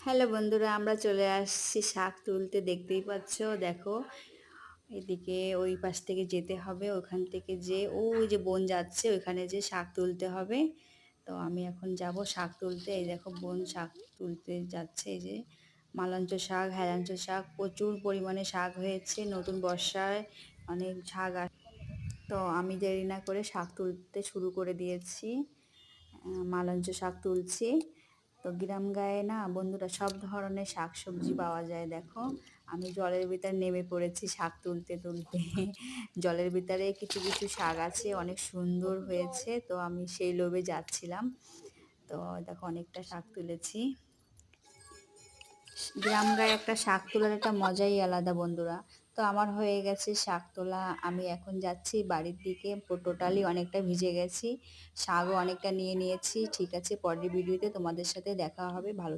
Hello বন্ধুরা, আমরা চলে আসছি শাক তুলতে। দেখতেই পাচ্ছ, দেখো এদিকে ওই পাশ থেকে যেতে হবে, ওখান থেকে যে ওই যে বোন যাচ্ছে ওইখানে যে শাক তুলতে হবে। তো আমি এখন যাব শাক তুলতে। এই দেখো বোন শাক তুলতে যাচ্ছে। এই যে মালঞ্চ শাক, হেলাঞ্চ শাক, প্রচুর পরিমাণে শাক হয়েছে। নতুন বর্ষায় অনেক শাক তো আমি দেরি না করে শাক তুলতে শুরু করে দিয়েছি। মালঞ্চ শাক তুলছি। তো গ্রাম গায়ে না বন্ধুরা সব ধরনের শাক সবজি পাওয়া যায়। দেখো আমি জলের ভিতরে নেমে পড়েছি শাক তুলতে তুলতে। জলের ভিতরে কিছু কিছু শাক আছে, অনেক সুন্দর হয়েছে, তো আমি সেই লোভে যাচ্ছিলাম। তো দেখো অনেকটা শাক তুলেছি। গ্রাম গায়ে একটা শাক তোলার একটা মজাই আলাদা বন্ধুরা। তো আমার হয়ে গেছে শাক তোলা, আমি এখন যাচ্ছি বাড়ির দিকে। টোটালি অনেকটা ভিজে গেছি, শাকও অনেকটা নিয়ে নিয়েছি। ঠিক আছে, পরের ভিডিওতে তোমাদের সাথে দেখা হবে। ভালো